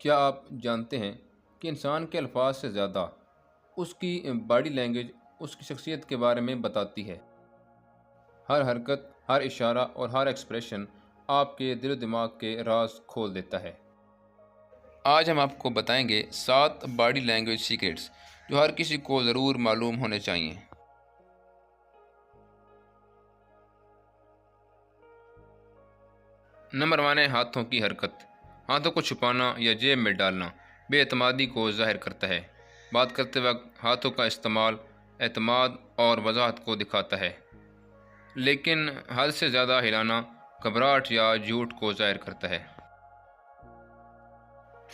क्या आप जानते हैं कि इंसान के अल्फाज से ज़्यादा उसकी बॉडी लैंग्वेज उसकी शख्सियत के बारे में बताती है। हर हरकत, हर इशारा और हर एक्सप्रेशन आपके दिल दिमाग के राज खोल देता है। आज हम आपको बताएंगे 7 बॉडी लैंग्वेज सीक्रेट्स जो हर किसी को ज़रूर मालूम होने चाहिए। नंबर 1 है हाथों की हरकत। हाथों को छुपाना या जेब में डालना बेएतमादी को ज़ाहिर करता है। बात करते वक्त हाथों का इस्तेमाल एतमाद और वजाहत को दिखाता है, लेकिन हद से ज़्यादा हिलाना घबराहट या झूठ को ज़ाहिर करता है।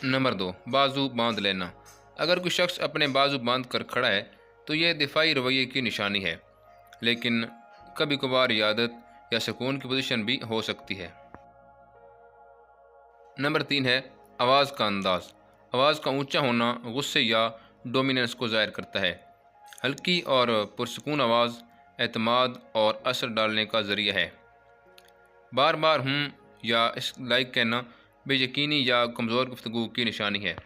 नंबर 2, बाजू बांध लेना। अगर कोई शख्स अपने बाजू बांध कर खड़ा है तो यह दिफाई रवैये की निशानी है, लेकिन कभी कभार ये आदत या सुकून की पोजीशन भी हो सकती है। नंबर 3 है आवाज़ का अंदाज़। आवाज़ का ऊंचा होना गुस्से या डोमिनेंस को ज़ाहिर करता है। हल्की और पुरसुकून आवाज़ एतमाद और असर डालने का ज़रिया है। बार बार या इस लाइक कहना बेयकीनी या कमज़ोर गुफ्तगू की निशानी है।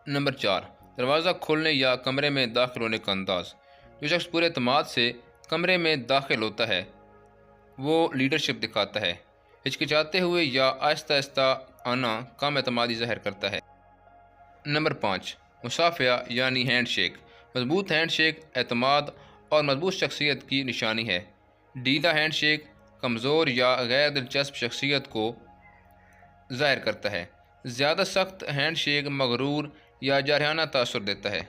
नंबर 4, दरवाज़ा खोलने या कमरे में दाखिल होने का अंदाज़। जो शख्स पूरे एतमाद से कमरे में दाखिल होता है वो लीडरशिप दिखाता है। हिचकिचाते हुए या आहिस्ता आहिस्ता आना कम एतमादी ज़ाहिर करता है। नंबर 5, मुसाफिया यानी हैंडशेक। मजबूत हैंडशेक एतमाद और मजबूत शख्सियत की निशानी है। ढीला हैंडशेक कमज़ोर या गैर दिलचस्प शख्सियत को ज़ाहिर करता है। ज़्यादा सख्त हैंडशेक मगरूर या जारहाना तासुर देता है।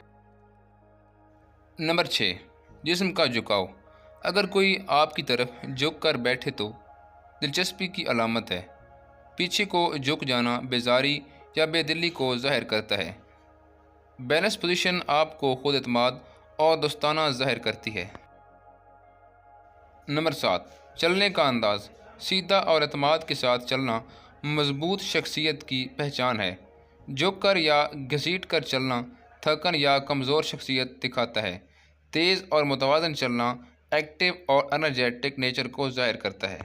नंबर 6, जिस्म का झुकाव। अगर कोई आपकी तरफ झुक कर बैठे तो दिलचस्पी की अलामत है। पीछे को झुक जाना बेजारी या बेदिली को ज़ाहिर करता है। बैलेंस पोजीशन आपको खुद एतमाद और दोस्ताना ज़ाहिर करती है। नंबर 7, चलने का अंदाज़। सीधा और एतमाद के साथ चलना मजबूत शख्सियत की पहचान है। झुक कर या घसीट कर चलना थकन या कमज़ोर शख्सियत दिखाता है। तेज़ और मुतवाज़न चलना एक्टिव और एनर्जेटिक नेचर को ज़ाहिर करता है।